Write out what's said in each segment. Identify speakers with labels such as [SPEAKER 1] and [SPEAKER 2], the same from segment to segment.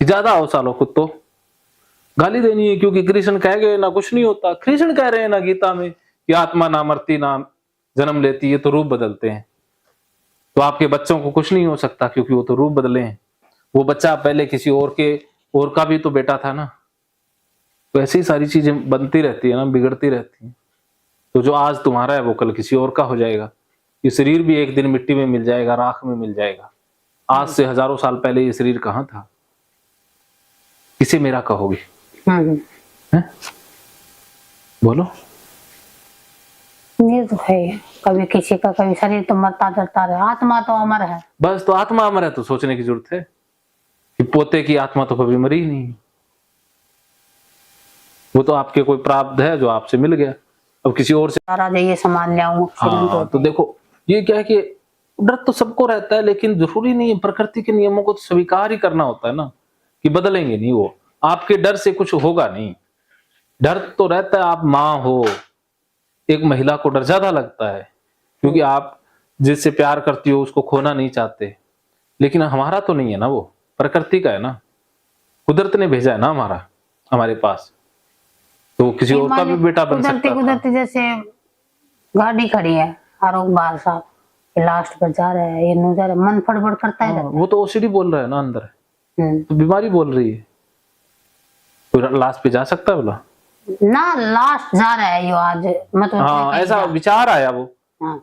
[SPEAKER 1] कि ज्यादा आओ सालो कुत्तो, गाली देनी है, क्योंकि कृष्ण कह गए ना कुछ नहीं होता। कृष्ण कह रहे हैं ना गीता में कि आत्मा ना मरती ना जन्म लेती है, तो रूप बदलते हैं। तो आपके बच्चों को कुछ नहीं हो सकता क्योंकि वो तो रूप बदले हैं। वो बच्चा पहले किसी और का भी तो बेटा था ना। तो ऐसी सारी चीजें बनती रहती है ना, बिगड़ती रहती हैं। तो जो आज तुम्हारा है वो कल किसी और का हो जाएगा। ये शरीर भी एक दिन मिट्टी में मिल जाएगा, राख में मिल जाएगा। आज से हजारों साल पहले ये शरीर कहाँ था? किसे मेरा कहोगे? हैं? बोलो।
[SPEAKER 2] ये तो है, कभी किसी का, कभी शरीर तो मरता चलता रहे, आत्मा तो अमर है।
[SPEAKER 1] बस, तो आत्मा अमर है तो सोचने की जरूरत है कि पोते की आत्मा तो कभी मरी ही नहीं। वो तो आपके कोई प्राप्त है जो आपसे मिल गया, अब किसी और से
[SPEAKER 2] जाइए सामान ले आऊं।
[SPEAKER 1] हाँ, तो देखो ये क्या है कि डर तो सबको रहता है, लेकिन जरूरी नहीं है। प्रकृति के नियमों को तो स्वीकार ही करना होता है ना, कि बदलेंगे नहीं वो। आपके डर से कुछ होगा नहीं। डर तो रहता है, आप माँ हो, एक महिला को डर ज्यादा लगता है क्योंकि आप जिससे प्यार करती हो उसको खोना नहीं चाहते। लेकिन हमारा तो नहीं है ना, वो प्रकृति का है ना, कुदरत ने भेजा है ना हमारे पास। तो किसी और का भी बेटा बन सकता था।
[SPEAKER 2] कुदरती जैसे गाड़ी खड़ी है, आरोग बाल साहब लास्ट पर जा रहा है, ये नो जा रहा है, मन फड़फड़ करता है।
[SPEAKER 1] वो तो ओसीडी बोल रहा है ना अंदर, तो बीमारी बोल रही है। तो लास्ट पे जा सकता है बोला
[SPEAKER 2] ना, लास्ट जा रहा है यो आज, मतलब
[SPEAKER 1] हाँ, ऐसा विचार आया वो।
[SPEAKER 2] हाँ।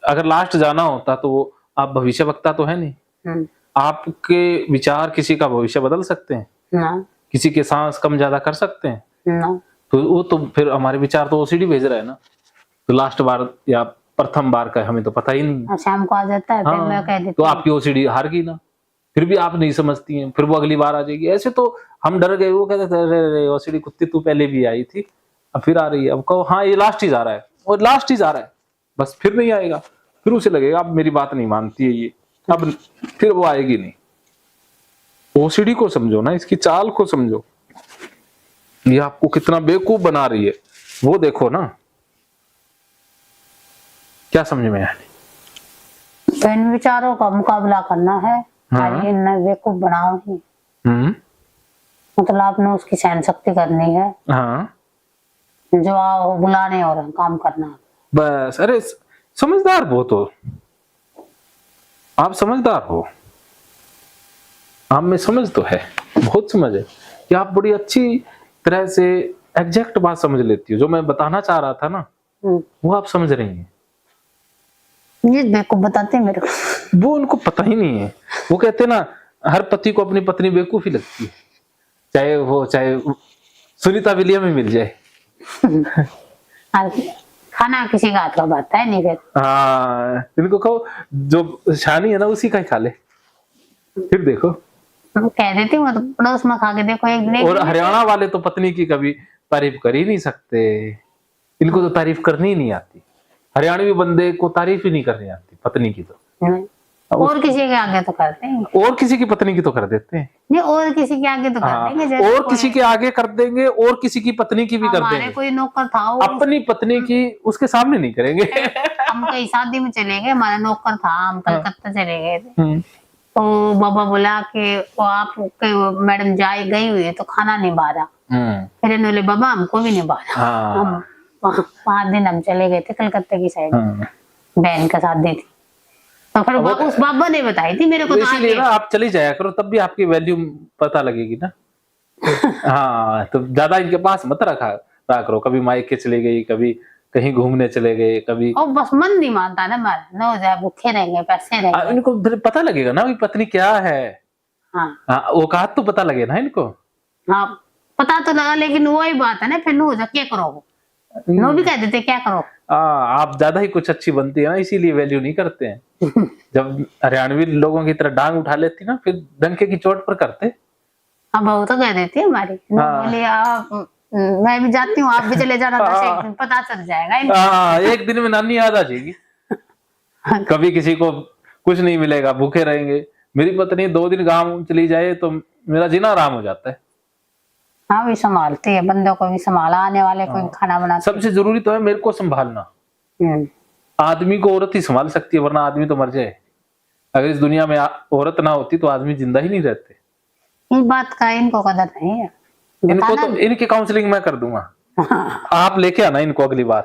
[SPEAKER 1] अगर लास्ट जाना होता तो वो, आप भविष्य वक्ता तो है नहीं, आपके विचार किसी का भविष्य बदल सकते हैं
[SPEAKER 2] ना,
[SPEAKER 1] किसी के सांस कम ज्यादा कर सकते हैं
[SPEAKER 2] ना।
[SPEAKER 1] तो वो तो फिर हमारे विचार तो ओसीडी भेज रहा है ना। तो लास्ट बार या प्रथम बार का हमें तो पता ही नहीं।
[SPEAKER 2] शाम को आ जाता है, फिर मैं कह देती
[SPEAKER 1] तो आपकी ओसीडी हार गई ना, फिर भी आप नहीं समझती हैं, फिर वो अगली बार आ जाएगी। ऐसे तो हम डर गए, वो कहते थे अरे ओसीडी कुत्ती तू पहले भी आई थी, अब फिर आ रही है। अब कहो हाँ ये लास्ट ही जा रहा है, और लास्ट ही जा रहा है, बस फिर नहीं आएगा। फिर उसे लगेगा अब मेरी बात नहीं मानती है ये, अब फिर वो आएगी नहीं। ओसीडी को समझो ना, इसकी चाल को समझो, ये आपको कितना बेवकूफ बना रही है वो देखो ना। क्या समझ में आया?
[SPEAKER 2] तो इन विचारों का मुकाबला करना है, इन बेवकूफ बनाओ ही। मतलब आपने उसकी सहन शक्ति करनी है।
[SPEAKER 1] हाँ,
[SPEAKER 2] जो आओ बुलाने और काम करना
[SPEAKER 1] बस। अरे समझदार हो तो, आप समझदार हो, आप में समझ तो है, बहुत समझ है कि आप बड़ी अच्छी तरह से एग्जैक्ट बात समझ लेती हो। जो मैं बताना चाह रहा था ना वो आप समझ रही हैं।
[SPEAKER 2] ये बेवकूफ बताते हैं मेरे को।
[SPEAKER 1] वो उनको पता ही नहीं है। वो कहते हैं ना, हर पति को अपनी पत्नी बेवकूफ ही लगती है, चाहे सुनीता विलियम ही मिल जाए।
[SPEAKER 2] खाना किसी का हाथ का बनता है नहीं।
[SPEAKER 1] हाँ, इनको कहो जो शानी है ना उसी का ही खा ले, फिर देखो।
[SPEAKER 2] कह देती हूँ, तो पड़ोस में खा के देखो एक दिन।
[SPEAKER 1] और हरियाणा वाले तो पत्नी की कभी तारीफ कर ही नहीं सकते, इनको तो तारीफ करनी ही नहीं आती। हरियाणवी बंदे को तारीफ ही नहीं करनी आती पत्नी की तो।
[SPEAKER 2] और किसी के आगे तो करते हैं,
[SPEAKER 1] और किसी की पत्नी की तो कर देते हैं।
[SPEAKER 2] नहीं, और किसी के आगे तो कर देंगे।
[SPEAKER 1] और किसी के आगे कर देंगे, और किसी की पत्नी की भी कर देंगे।
[SPEAKER 2] कोई नौकर था,
[SPEAKER 1] अपनी पत्नी की उसके सामने नहीं करेंगे।
[SPEAKER 2] हम कहीं शादी में चले गए, हमारा नौकर था, हम कलकत्ता चले गए थे, तो बाबा बोला कि वो आप मैडम गई हुई है तो खाना नहीं बारा। फिर इन्होंने बोले बाबा हमको भी नहीं बारा। हम 5 दिन हम चले गए थे कलकत्ता की साइड, बहन का शादी थी। तो फिर उस बाबा ने बताई थी मेरे को। तो
[SPEAKER 1] इसीलिए ना आप चली जाया करो, तब भी आपकी वैल्यू पता लगेगी ना। हाँ, तो ज्यादा इनके पास मत रखा करो। कभी मायके चले गई, कभी कहीं घूमने चले गए, कभी
[SPEAKER 2] बस मन नहीं मानता ना हमारा, न जाए भूखे रहेंगे, पैसे रहेंगे।
[SPEAKER 1] इनको पता लगेगा ना पत्नी क्या है।
[SPEAKER 2] हाँ,
[SPEAKER 1] औकात तो पता लगे ना इनको।
[SPEAKER 2] हाँ, पता तो लगा, लेकिन वही बात है ना, फिर नो क्या करो, नो भी कह देते क्या करो।
[SPEAKER 1] आप ज्यादा ही कुछ अच्छी बनती है ना, इसीलिए वैल्यू नहीं करते हैं। जब हरियाणवी लोगों की तरह डांग उठा लेती ना, फिर डंके की चोट पर करते।
[SPEAKER 2] हाँ, बहू तो कह देती है हमारी, बोले आप मैं भी जाती हूँ, आप भी चले जाना, एक दिन पता चल जाएगा।
[SPEAKER 1] एक दिन में नानी याद आ जाएगी। कभी किसी को कुछ नहीं मिलेगा, भूखे रहेंगे। मेरी पत्नी 2 दिन गाँव चली जाए तो मेरा जीना आराम हो जाता है।
[SPEAKER 2] हाँ, भी संभालती है, बंदों को भी संभाला, आने वाले को खाना बनाती।
[SPEAKER 1] सबसे जरूरी तो है मेरे को संभालना। आदमी को औरत ही संभाल सकती है, वरना आदमी तो मर जाए। अगर इस दुनिया में औरत ना होती तो आदमी जिंदा ही नहीं रहते।
[SPEAKER 2] इस बात का इनको कदर नहीं है।
[SPEAKER 1] इनको
[SPEAKER 2] बताना
[SPEAKER 1] तो इनकी काउंसलिंग मैं कर दूंगा। आप लेके आना इनको अगली बार,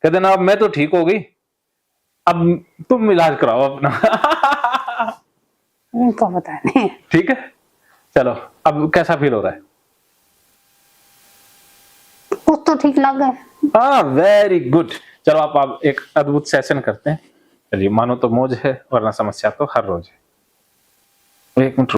[SPEAKER 1] कह देना अब मैं तो ठीक हो गई, अब तुम इलाज कराओ अपना।
[SPEAKER 2] इनको पता नहीं।
[SPEAKER 1] ठीक है, चलो अब कैसा फील हो रहा है?
[SPEAKER 2] कुछ तो ठीक लग गए।
[SPEAKER 1] हाँ, वेरी गुड। चलो आप एक अद्भुत सेशन करते हैं। चलिए, मानो तो मौज है वरना समस्या तो हर रोज है। एक मिनट